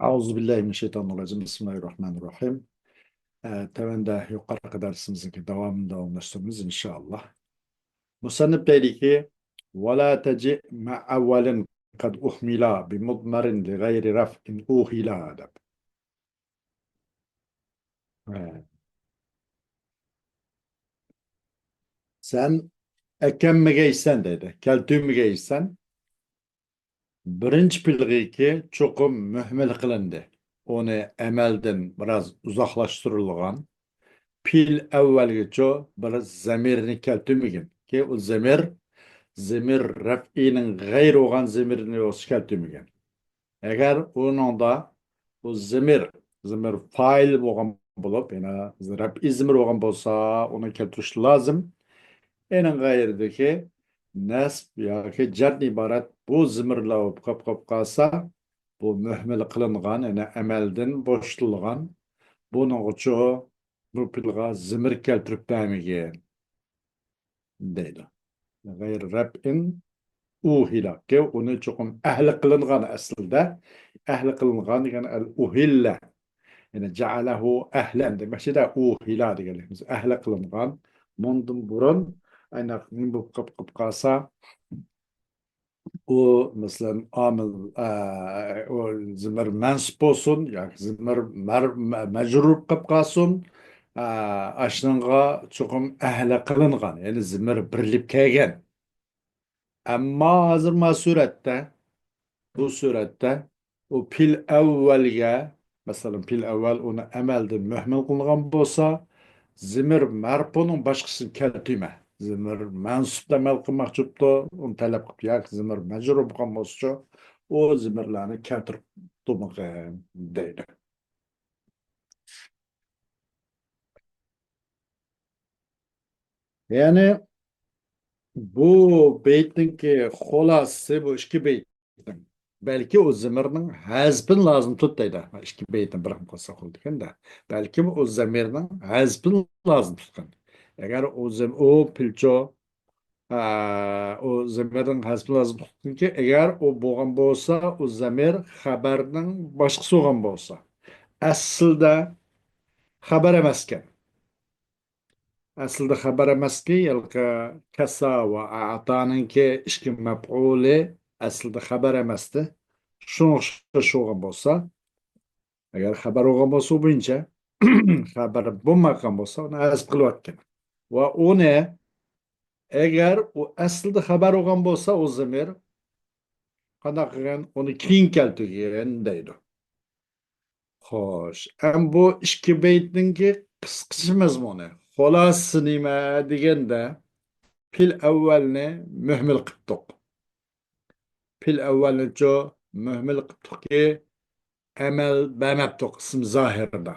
Euzubillahimineşşeytanirracim. Bismillahirrahmanirrahim. Temende yukarı dersimizin devamında olmuşsunuz inşallah. Musannif dedi ki وَلَا تَجِئْ مَعْ أَوَّلٍ قَدْ أُحْمِلَا بِمُضْمَرٍ لِغَيْرِ رَفْءٍ أُوهِلَا der. Evet. Sen ekem mi giysen dedi. Keltü mü giysen birinci pilgiki çokum mühmel kılındı. Onu emelden biraz uzaklaştırılgan. Pil evvelgiço bir zemirini keltümügün. Ki o zemir raf'inin gayr olan zemirini o keltümügün. Eğer onun da o zemir fail olan bulup, yani raf'i zemir olan bolsa onu keltürüş lazım. Enin gayrıdaki nesb ya ki cer ibaret bu zemirle kap kalsa bu mühmel kılıngan, yani emelden boştulgan. Bunun uçuğu bu pilga zimir keltirip bämigen deydi. Gayr rab'in uhila ki onu çokum ehli kılıngan aslında. Ehli kılıngan yani el uhilla. Yani cealehu ehlen demek şey de uhila diyelim. Ehli kılıngan mundum burun aynak bu kap kasa o mesela amel o zimir mensup olsun yani zimir mecrur kapkasun aşnınga çokum ehle kılıngan yani zimir birlip kelgen ama hazır bu surette o pil evvelge mesela pil evvel onu emelde mühmel kılıngan bolsa zimir merpunun başkasını keltime zimir mensup da mel kılmakçıptı onu talep kıp yak zimir mecrur bulgan bolsa o zimirlerini keltirip durmak deydi. Yani bu beytin ki holası bu iki beytin. Belki o zemirinin hazbin lazım tut deydi. İki beytin bırakıp koysak oldu da. Belki o zemirinin hazbin lazım tutkan. Eğer o pilço o zemirin hazbin lazım tutkan ki eğer o boğan bolsa o zemir haberinin başkası olgan bolsa. Aslında haber emasken. Aslında haber emas ki yalka kasa ve a'tanınki işki mef'uli aslında haber emasdi. Şunu şoğun bolsa, eğer haber olgan bolsa bu ince, haber bulmagan bolsa onu az kılvatken. Ve o ne? Eğer o aslında haber olgan bolsa o zamir, kanakıgen onu keyin keltirgen deydi. Hoş. Hem bu işki beytinki kıskısı mezmunu. Holası nime degende pil evvelini mühmel kıptık. Pil evvelini ço mühmel kıptık ki emel bemeptık kısım zahirde.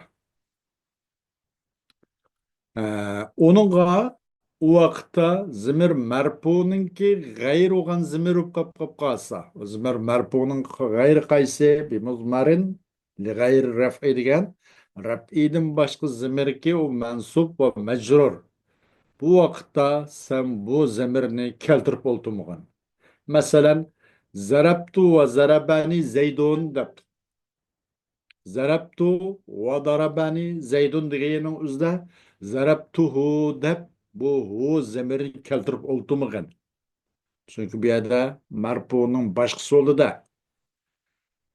Onunla o vakitte zimir merpunun ki gayr olan zimir kap kalsa. Zimir merpunun gayr kayse bir muzmarin li gayr raf'i degen raf'idin başka zimir ki o mensup ve mecrur. Bu vakitte sen bu zemirini keltirip oltumuğun. Mesela zarabtu ve zarabani zeydun dep. Zarabtu ve darabani zeydun diyenin üzde zarabtuhu dep bu hu zemirini keltirip oltumuğun. Çünkü bir yerde marpunun başkası oldu da.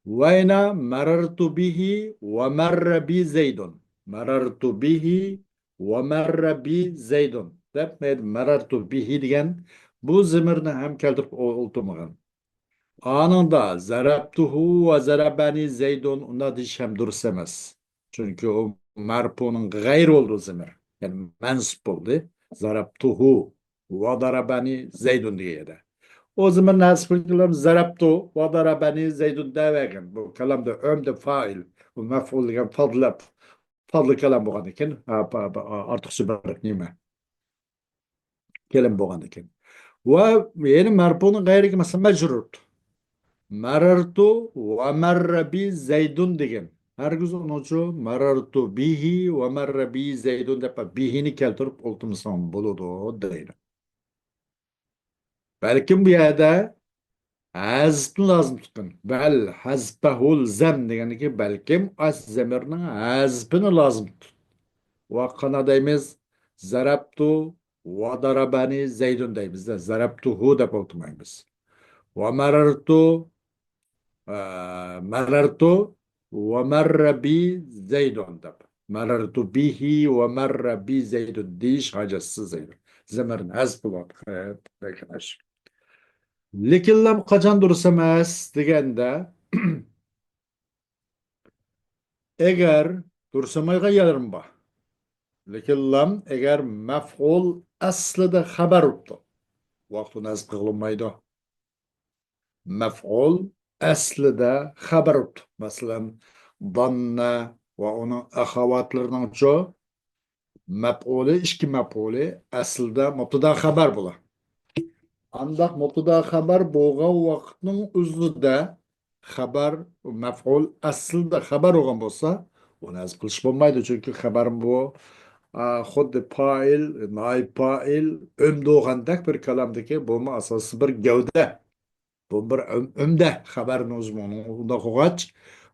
Vayna marartu bihi ve marra bi zeydun. Marartu bihi ve marra bi zeydun. Dep neydi? Marartu bihi diyen bu zemirini hem keltirip oltumuğun. Anında zarabtuhu ve zarabani zeydun ona dişem dursemez. Çünkü o marpunun gayr olduğu zemir. Yani mensup oldu. Zarabtuhu ve darabani zeydun diye de. O zaman nasıl kılalım? Zarabtu ve darabani zeydun devegen. Bu kalamda ömde fail. Bu mef'ul diyen fadlı kelam bu kadar. Artık süper nime. Kelam bu kadar. Ve yani marpunun gayri mesela mecrur. Marartu ve merre bi zeydun degen. Herkes onu marartu bihi ve merre bi zeydun depa bihini keltirip oltumsan buludu değil. Belki bu yerde Hazbni lazım tutqin. Bel hazbahul zem degani ki belkim as zemirning hazbini lazım tut. Ve kana deymiz zarabtu ve darabani zeydun deymiz. Zarabtuhu deb o'qimaymiz. Ve marartu ve marra bi zeydun deb. Marartu bihi ve marra bi zeydun deyish hojasiz zeydun. Zemirin hazb bo'ladi. Lekin lam qachon durust emas deganda agar dursamayga yararim bor. Lekin lam agar maf'ul aslida xabar bo'libdi. Vaqtni nasb qilinmaydi. Maf'ul aslida xabar bo'libdi. Masalan, donna va uning axavatlarining cho maf'uli ikki maf'uli aslida mubtada xabar bo'ladi. Andaq mubtada xabar bo'lgan vaqtning o'zida xabar maf'ul aslida xabar bo'lgan bo'lsa, uni nasb qilish bo'lmaydi, chunki xabar bu xuddi fa'il, naib fa'il, o'mdog'andak bir kalamdagi bo'lma asosiy bir gavda. Bu bir o'mda xabarni o'zini unda qo'g'ach.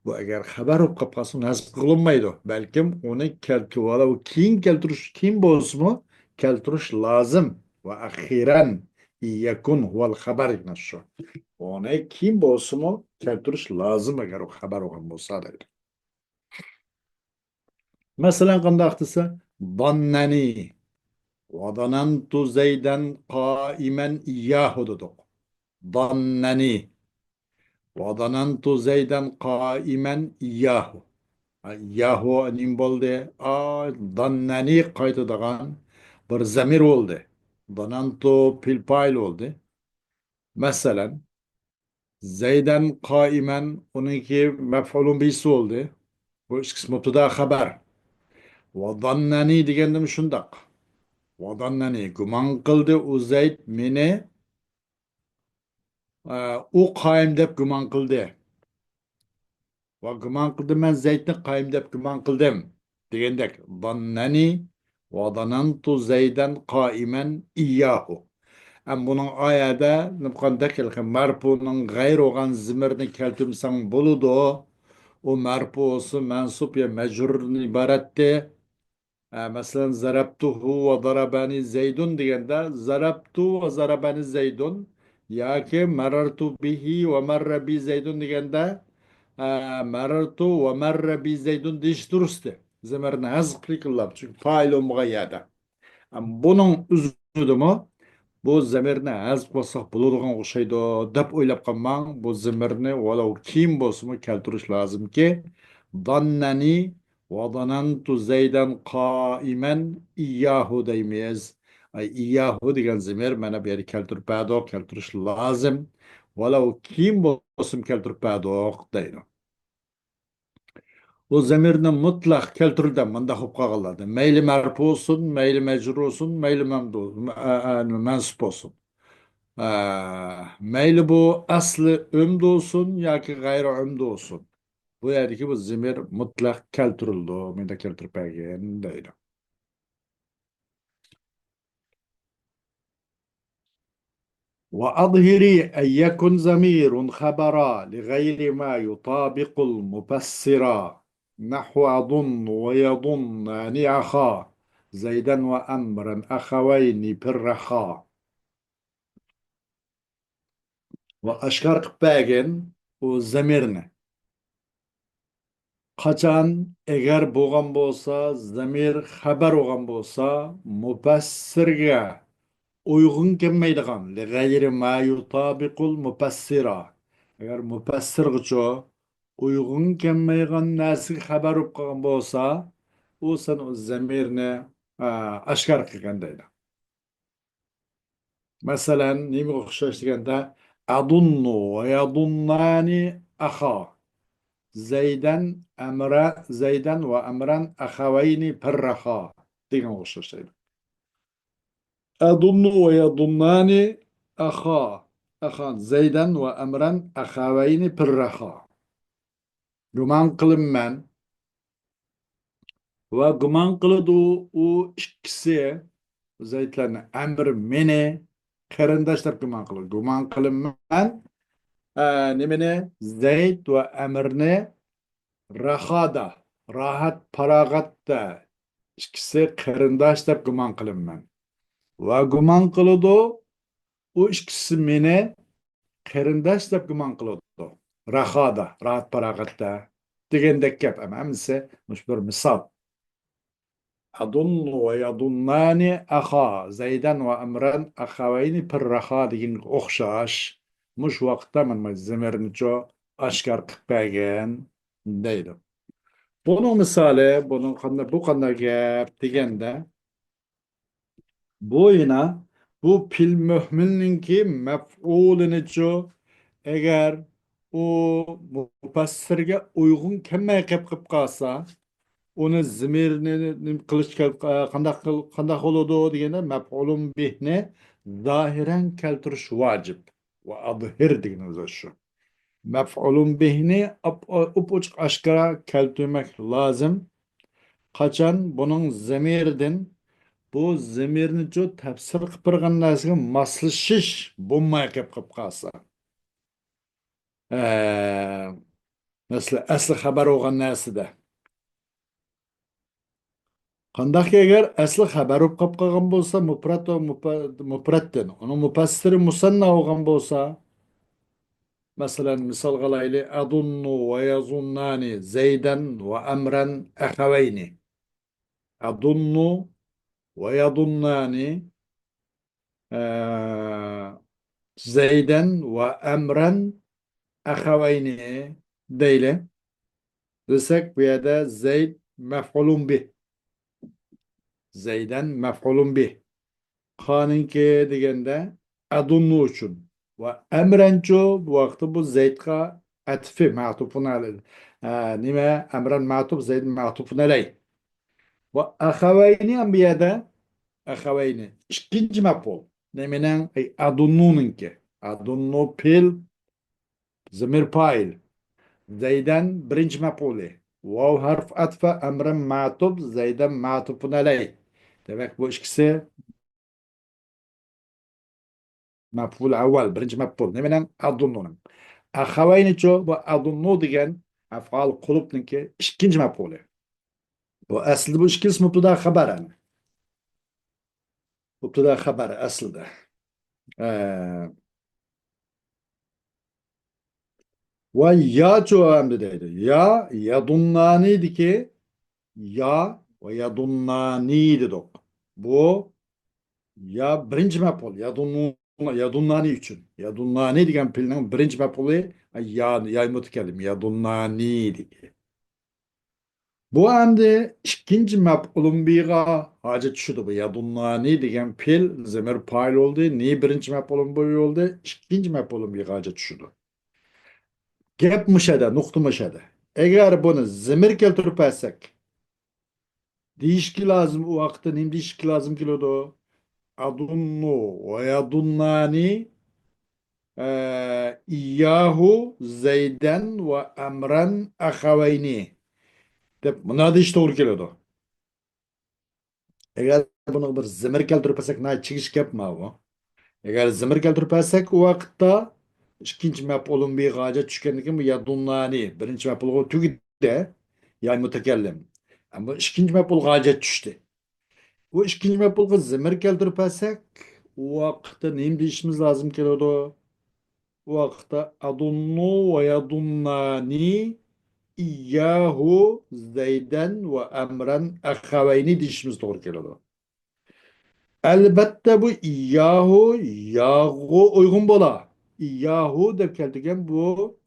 Bu agar xabar bo'lib qolib qolsa nasb qilinmaydi. Balkim uni keyin keltirish keyin bo'lsa keltirish lozim va axiran yakun huval xabar shu. Uni keyin bo'lsa keltirish lozim agar u xabar bo'lgan bo'lsa deydi. Masalan, qanday desa, donnani vadanantu zaydan qaiman iyyahu dedik. Donnani vadanantu zaydan qaiman iyyahu. Iyyahu nim bo'ldi? Donnani qaytadigan bir zamir bo'ldi. Donantu fil fa'il oldu. Mesela Zeyden kaimen onunki mef'ulun birisi oldu. Bu ikisi mubtada haber. Ve zannani degendim şundak. Ve zannani guman kıldı o Zeyd meni o kaim dep guman kıldı. Ve guman kıldı ben Zeyd'ni kaim dep guman kıldım. Degendek zannani ve zannantu Zeyden kaimen iyyahu. Ama bunun ayada nıpkandakil ki marpunun gayr olan zimirini keltimsen buludu. O marpu olsun mensup ya mecrurun ibaretti. Mesela zarabtuhu ve darabani zeydun diyende zarabtu ve zarabani zeydun ya ki marartu bihi ve marra bi zeydun diyende marartu ve marra bi zeydun diş durustı. Zimirini hazıklı kıllar çünkü fail olmaya yada. Ama bunun üzüldü mü? Bu zamirni hazb qilsak bo'ladigan o'xshaydi deb o'ylab qolmang. Bu zamirni walau kim bo'lsin keltirish lozimki donnani va donantu zaydan qaiman iyyahu deymiz. Iyyahu degan zamir mana bu yerga keltirib bado keltirish lozim. Walau kim bo'lsin keltirib bado deydi. Bu zamirni mutlaq keltirdim manda bo'lib qolganlarda. Mayli marfu olsun, mayli majrur olsun, mayli mansub olsun. Meyli bu aslı ömd olsun ya ki gayrı ömd olsun. Bu yerdeki bu zimir mutlak keltirildi. Ben de keltirip bergen deydi. وأظهري أن يكن ضمير خبرا لغير ما يطابق المفسرا نحو أظن ويظنان أخا زيدا وأمرا أخوين بالرخاء وأشكر باجن وزميرنا Qachon agar bo'lgan bo'lsa, zamir xabar bo'lgan bo'lsa, mufassirga uyg'un kelmaydigan, g'ayri ma yutabiqul mufassira. Agar mufassirgacha uyg'un kelmaydigan narsaga xabar bo'lib qolgan bo'lsa, u sen o zamirni oshkor qilgan deydi. Masalan, nima o'xshash deganda adunnu va yadunnani axa. Zeyden ve emren ahaveyni perraha degan o'xshashadi. Adunnu ve yadunnani ahan Zeyden ve emren ahaveyni perraha. Guman qilibman ve guman qiladi u ikkisi Zeydlarni amr meni qarindoshlar guman qiladi. Guman qilibman Nimene Zeyd ve Emirne rahada, rahat paragatta ikisi qarindosh deb gumon qilinman. Va gumon qiladi u ikkisi meni qarindosh deb gumon qiladi. Rahada, rahat paragatta degandek gap hammasi mush bir misol. أظن ويظنان أخا زيدا وأمرا أخوين في الرخاء ديگin أخشاش مش وقتا من زمرنچو aşkar kıppagen deydi. Bunun misali, bu kanda gap degende bu yine bu pil mühmilninki mef'uliniço eğer o mufassirge uygun kemme kıp kalsa onu zimirini kılıç kandak oludu degende mef'ulun bihne zahiren keltiriş vacip ve adhir degeniz şu. Mef'ulun bihni upuçuk aşkara keltirmek lazım. Kaçan bunun zemirdin bu zemirini çok tefsir kıpırgan narsaga maslashish bo'lmay qolib qolsa. Mesela asli xabar olgan narsada. Qandaq eğer asli xabar bo'lib qolgan bo'lsa, mufratdan, uni mufassiri musanna olgan bo'lsa, mesela misal qilayli adunnu ve yazunnani zeyden ve emren ahawayni. Adunnu ve yadunnani Zeyden ve Emren ahavayni değil. Desek bu yerde Zeyd mef'ulun bih. Zeyden mef'ulun bih. Kaninki degende adunnu üçün. Ve emrencu bu vakti bu Zeyd'a atfi ma'tufun aleyh. Nime emren ma'tuf Zeyd ma'tufun aleyh. Ve ahavayni ambiyada ahavayni. İkinci mef'ul. Neminen adunnu'nunki. Adunnu pil zamir fail. Zeyden birinci mef'uli. Vav harf atfa emren ma'tub Zeyden ma'tufun aleyh. Demek bu ikisi mef'ul evvel. Birinci mef'ul. Neminen adunnu'nun. Ahavayni ço bu adunnu degen afal kulubninki ikinci mef'uli. Bu aslında bu ikisi mubtada haber yani. Mubtada haber aslında. Ee, ve ya ço emri deydi. Ya yadunnani diki ya ve yadunnani dedik. Bu ya birinci mef'ul yadunnani için. Yadunnani degan pilning birinci mef'uli ya mutakallim yadunnani degi. Bu endi ikinci mef'ulun biga hacet tushdi bu yadunnani degan pil zamir fa'il oldu. Ni birinci mef'ulun bu oldu. İkinci mef'ulun biga hacet tushdi. Gap müşede, nokta müşede. Eğer bunu zamir keltirip etsek deyişki lazım o vakti nim deyişki lazım kilodu. Adunnu ve yadunnani İyyahu Zeyden ve Emren ahavayni. Buna da işte doğru geliyordu. Eğer bunu bir zimir keltirip etsek ne çıkış yapma bu. Eğer zimir keltirip etsek o vakitte ikinci mef'ulun bir gaca düşkenliği bu yadunnani. Birinci mef'ul o tügide yani mütekellim. Ama ikinci mef'ul gaca düştü. Bu ikinci mef'ul zimir keltirip etsek o vakitte neyim değişimiz lazım geliyordu. O vakitte adunnu ve yadunnani İyyahu Zeyden ve Emren ahaveyni dişimiz doğru geliyor. Elbette bu İyyahu yahu uygun bola. İyyahu dep keldigen bu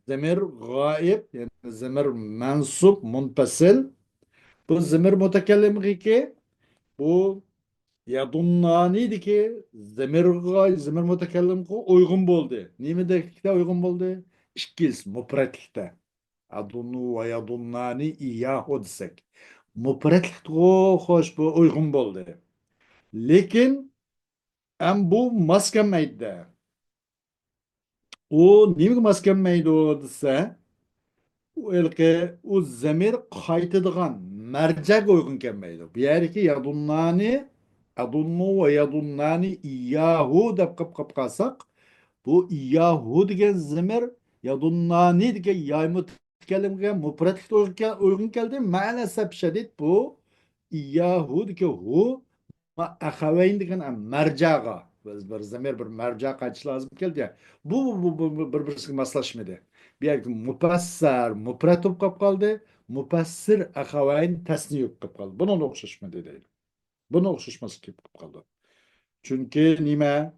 zemir gaib yani zemir mensup munfasil. Bu zemir mutekellim ki bu yadunnani ki zemir gaib zemir mutekellim ki uygun boldu. Nimi de uygun boldu? İkiz mupretlikte. Adunu ve yadunnani iyyahu desek. Mupretlik o hoş bu uygun boldu. Lekin em bu maskenmeydi. O niye maskenmeydi o dese o ilki o zemir kaytıdığan mercek uygun kelmeydi. Bir yer ki yadunnani adunnu ve yadunnani iyyahu dep kap kalsak bu Yahu degan zamir yadunnani degan yayma kelimga mufratlikka uygun keldi. Ma'nası şiddet bu Yahu degan hu ma ahaveyn degan mercaga. Biz bir zamir bir merca kaç lazım keldi ya. Bu bir-birisiga maslashmadi. Bir yerga mupassar mufrat bo'lib qolib qoldi. Mupassir ahaveyn tasniy bo'lib qolib qoldi. Buni o'xshashmadi deydi. Buni o'xshashmasi kelib qoldi. Chunki nima?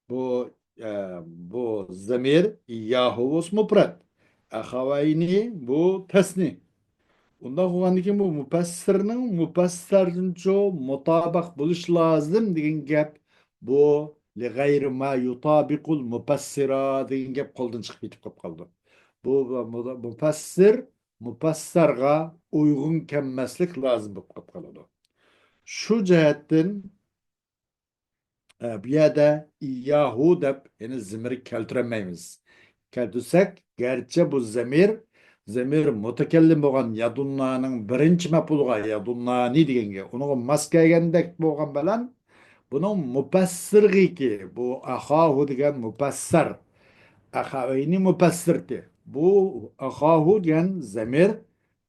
Bu bu zamir Yahuvus mufrat. Ahavayni bu tasni. Unda bo'lgandan keyin bu mufassirning mufassirnincha mutabaq bo'lish lozim degan gap bu li g'ayri ma yutabiqul mufassira degan gap qo'ldan chiqib ketib qolib qoldi. Bu mufassir mufassarga uyg'un kelmaslik lozim bo'lib qolib qoladi. Shu jihatdan bu yerda Yahoo deb yani zamiri keltirolmaymiz. Keltirsak, gerçi bu zamir mutakellim bo'lgan yadunnaning birinchi maf'ulga yadunnani deganga, uning mos kelgandek bo'lgan bilan buning mufassirgiki bu ahahu degan mufassir, ahavayni mufassirdi. Bu ahahu degan zamir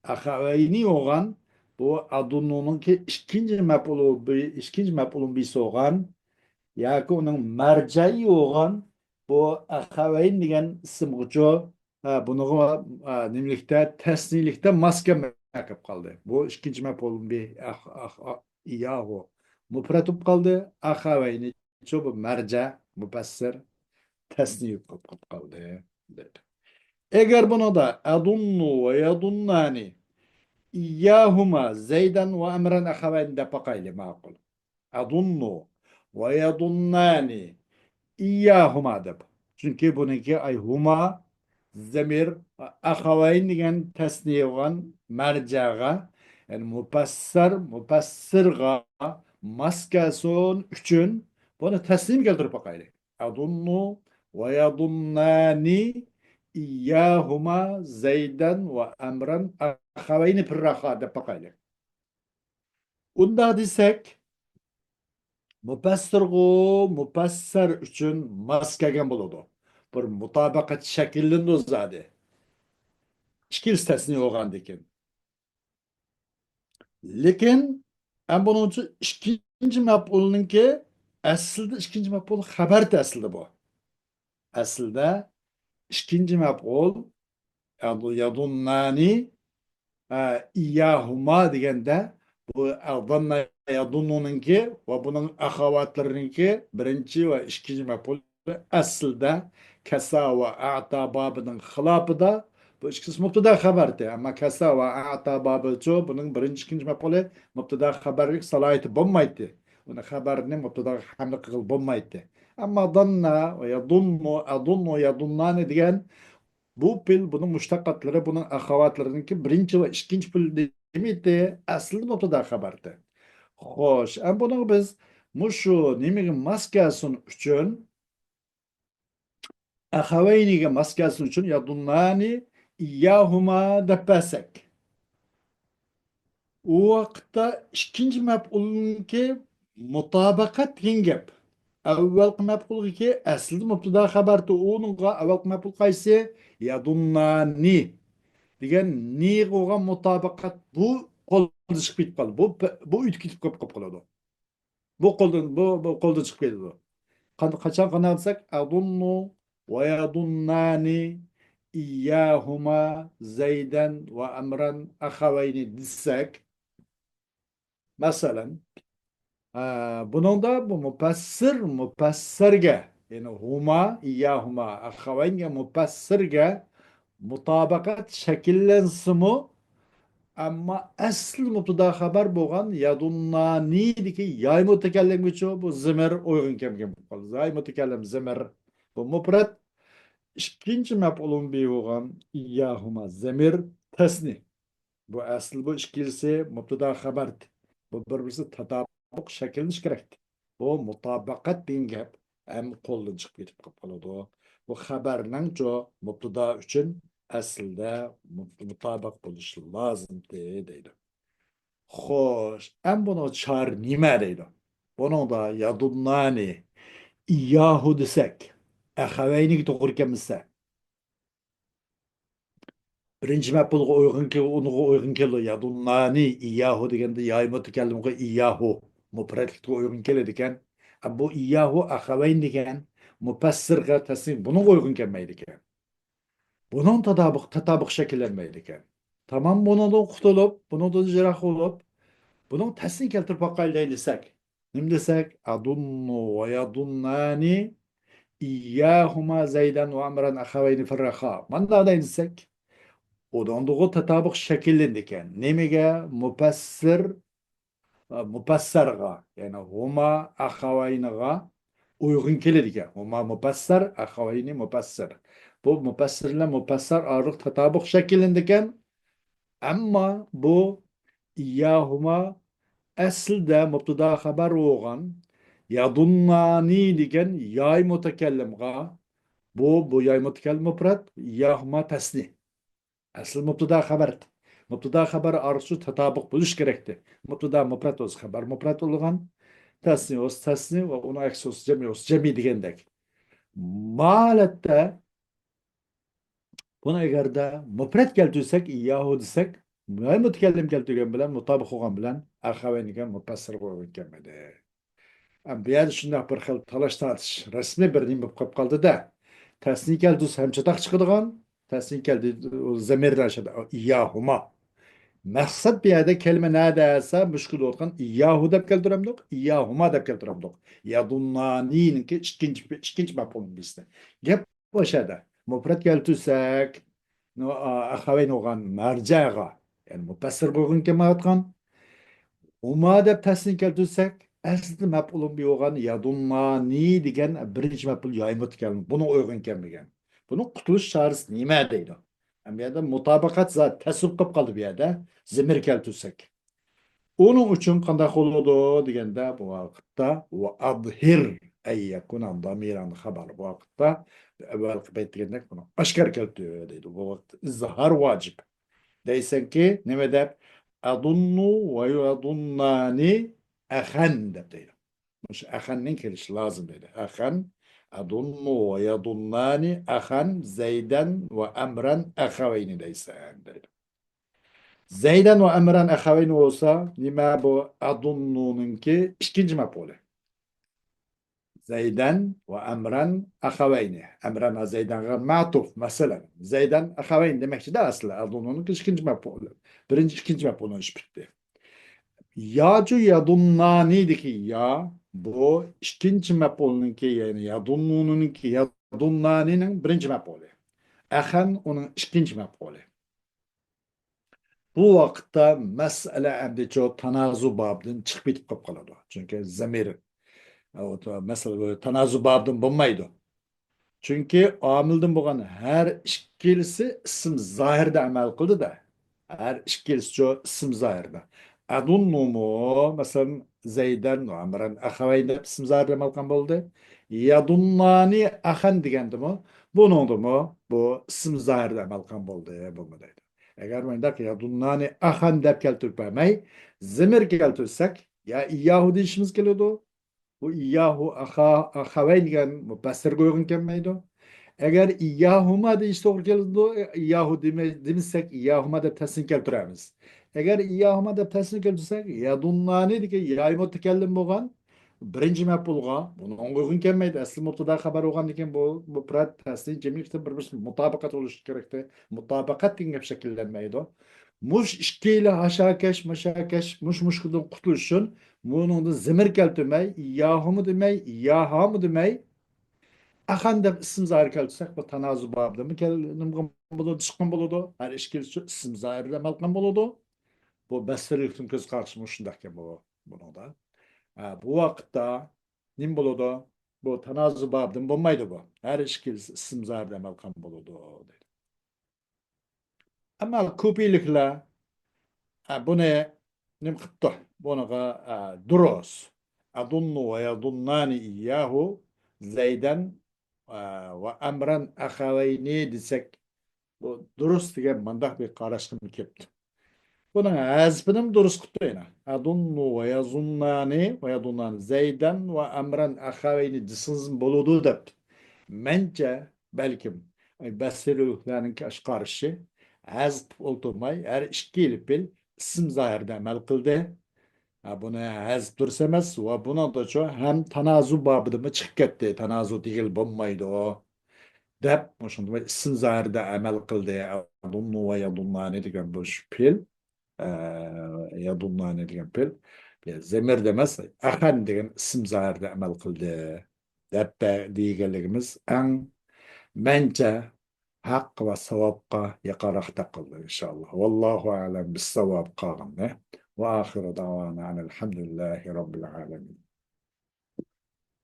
ahavayni olgan bu adunnununki ikinci maf'ulun birisi olgan yoki uning marjai bo'lgan bu ahaveyn degan ismg'ucho buniga nimalikda tasniylikda mos kelmay qolib qoldi. Bu ikkinchi maf'ul bi iyahu mufrat bo'lib qoldi. Ahaveyni bu marja mufassir tasniy bo'lib qoldi dedi. Eğer bunu da adunnu ve yadunnani iyyahuma zeyden ve emren ahaveyn de bakaylı makul. Adunnu ve yadunnani İyyahuma deb. Çünkü bununki ay huma zemir ahavayn degan tasniye olgan marjaga yani mupassirga maskason uchun buni tasnim keltirib bakaylı. Adunnu ve yadunnani iyyahuma zeyden ve emran ahavayni pirraha deb bakaylı. Unda desek mupassir uchun mos kelgan bo'ladi. Bir mutabaqat shakllandi o'zadi. Ikkinchi tasniy bo'lgandan keyin. Lekin ham buning uchun ikkinchi maf'ulninki aslida ikkinchi maf'ul xabarda aslida bu. Aslida ikkinchi maf'ul yadunnani İyyahuma deganda bu adonna yadunununki ve bunun ahavatlarınki birinci ve ikinci mef'ul aslında kesa ve a'ta babının xilafıda bu ikisi mübteda haberdi ama kesa ve a'ta babı çoğu bunun birinci ikinci mef'ulü mübteda haberlik salayeti bulmaydı. Onun haberini mübteda hamle kıl bulmaydı. Ama danna ve adunnu yadunnani diyen bu pil bunun müştakkatları, bunun ahavatlarınki birinci ve ikinci pil demeydi. Aslında notada haberdi. Hoş. Ama bunu biz muşu nimeğin maskasının için ahaveyniga maskasının için yadunnani iyyahuma depesek. O vakitte ikinci mef'ulunki mutabakat yengep. Avvalki mef'ul ki aslında mubtada haberdi. Onunla avvalki mef'ul qaysi yadunnani degan ni bo'lgan mutabakat bu qo'ldan chiqib ketib qoldi. Bu uytib ketib qoladi. Bu qo'ldan chiqib ketadi. Qachon qanday desak adunnu va yadunnani iyyahuma zaydan va amran ahavayni desak masalan buningda bu mupassirga yani huma iyyahuma ahavayga mupassirga mutabaqat shakllansimu ama asl mubtada xabar bo'lgan yadunnanidiki yay mutakallim uchun bu zimir uyg'un kelgan qoldi. Yay mutakallim zimir bu mufrat ikkinchi maf'ulun bi bo'lgan iyyahuma zimir tasni. Bu asl bu ikkilisi mubtada xabar. Bu bir-birisi tatabiq shakllanish kerak. Bu mutabaqat degan gap ham qo'ldan chiqib ketib qoladi. Bu xabarning mubtada uchun aslida mutabaq bo'lishi lozim deydi. Xo'sh, ham buni chor nima deydi? Buni da yadunnani iyyahu desak, Ahavayniga to'g'ri kelmasa. Birinchi ma'qulga uyg'un keldi. Yadullani iyyahu deganda yoy mutakallimga iyyahu mufratlikka uyg'un keladi ekan. Bu iyyahu ahavayn degan mufassirga tasnim bunun uyg'un kelmaydi ekan. Bunun tatabık şekillenmeydi ekan. Tamam bundan qutulup, bundan jiroq bo'lib, bunun tasni keltirib boqaylik desak. Nim desak? Adunnu ve yadunnani iyyahuma zaydan ve amran ahavayni firraha. Manda desak. Odamdığı tatabık şekillendi ekan. Nemege mupassarga yani huma ahavayniga uyg'un keladi ekan. Huma mupassar ahavayni mupassar. Bu mupassirlar mupassar arıq tatabık şekillendi ekan. Ama bu iyyahuma aslida mubtada xabar bo'lgan yadunnani degan yoy mutakallimga bu yoy mutakallim mufrat iyyahuma tasni. Asıl mubtada xabar. Mubtada xabar arası tatabık buluş gerekti. Mubtada mufrat olsa xabar mufrat olgan. Tasni olsa tasni ve ona eksi olsa cemi degendek. Malette buna eğer de mufrat keltirsek iyyahu desek müay mutakellim keltirgen bilen mutabık olgan bilen ahavenigen mupassir bo'lib kelmedi. Bu yerda shunday bir xil talash tortish rasmiy bir nima bo'lib qoldi da. Tasni keltirsa ham chataq chiqadigan, tasni keldi zamirlashadi iyyahuma. Maksat bir yerde kelime neredeyse müşkül olgan iyyahu deb keltiramdık, iyyahuma deb keltiramdık. Yadunnani'nin ki ikinci mafhum bizde. Gep boşada. Mufrat keltirsek, no ahaveyn olgan mercaga, yani mufassir bo'lgan kemayotgan. Uma deb tasni keltirsek, aslida maf'ulun bir olgan yadunnani degan birinchi maf'ul yoymut kelgan. Buni uyg'un kelmagan. Buni qutulish chorasi nima deydi? Bu yerda mutabakat zat tasvip qilib qoldi bu yerda. Zimir keltirsek. Onun uchun qanday bo'ladi deganda bu vaqtda va adhir ay yakuna damiran xabar bu vaqtda avvalgi aytgandek buni oshkor keltir deydi. Bu vaqt izhar vojib. Deysenki nima deb adunnu ve yadunnani ahan deb deydi. Mush ahanning kelishi lozim deydi. Ahan adunnu ve yadunnani ahan zaydan ve amran ahavayni deysen deydi. Zeyden ve Emren ahaveyni olsa nima bu adunnu'nunki ikinci maf'ulü. Zeyden ve Emren ahaveyni. Emren ve Zeyden ma'tuf mesela. Zeyden ahaveyni demekçi de aslı adunnu'nunki ikinci maf'ulü. Birinci ikinci maf'ulün iş bitti. Yacu yadunnani'deki ya bu ikinci maf'ulünki yani yadunnu'nunki yadunnani'nin birinci maf'ulü. Ahan onun ikinci maf'ulü. Bu vakitte mesele endi çok tanazu babdan çıkıp bitip kalıyordu. Çünkü zamir mesela böyle tanazu babdan bulmaydı. Çünkü amilden bulan her ikilisi isim zahirde amel kıldı da. Her ikilisi çok isim zahirde. Adunnumu mesela Zeyden ve Amran ahavayda isim zahirde amel kıldı oldu. Yadunnani ahan degendi mi? Bunun da mı? Bu isim zahirde amel kıldı oldu. Bulmadaydı. Eğer mendak ya dunnani ahan dep keltirpemey zimir keltirsek ya iyyahu deyişimiz geliyordu. Bu iyyahu ahaveyn degan mufassir koygun kelmeydi. Eğer iyyahuma deyiş doğru geldi iyyahu demişsek iyyahuma dep tasnif keltiremiz. Eğer iyyahuma dep tasnif keltirsek ya dunnani dege yay mutakellim bo'lgan birinci maf'ulga bunun uygun kelmeydi. Asli mubtada xabar olgan ekan bu prat tasnif cemiyette bir mutabakat oluş gerekti. Mutabakat degan şekillenmeydi. Muş işkiyle haşakeş, maşakeş, muşkudan kurtuluş için bunun da zimir keltirmey, yahu mu demey, yaha mı demey, ahan deb isim zahir keltirsek bu tanazu babda mı kelim buludu, çıkın buludu. Her işkil isim zahir demelken buludu. Bu besfirlikten göz karşıma şundakken bunu da. Bu vakitte nim buludu? Bu tanazu babdan bulmaydı bu. Her işkil isim zahir demelken buludu. Ama kupilikle bunu nim kıttı. Bunu duros. Adunnu ve yadunnani iyyahu zeyden ve emren ahaveyni desek bu durus diye mandak bir karıştım kepti. Bunun azbinim durus kıttı yine. Adunnu ve yadunnani zeyden ve emren ahaveyni desiniz buludu dep. Mence belkim Besiruhlarının karşı az olturmay her işki ilip bil isim zahirde amel kıldı. Ha, bunu az dursemez ve buna da çok hem tanazu babıdı mı çıkıp gitti. Tanazu değil bulmaydı o. Dep şunda isim zahirde amel kıldı. Yadunnu ve yadunnani degan bu pil. Ee, yadunnani degan pil. Zemir demez. Ahan degan isim zahirde amel kıldı. Dep diyegenligimiz en bence hak ve savabqa yaqaraqta qıldı inşallah. Vallahu alem bis savab qağınne. Ve ahiru davana elhamdülillahi rabbil alemin.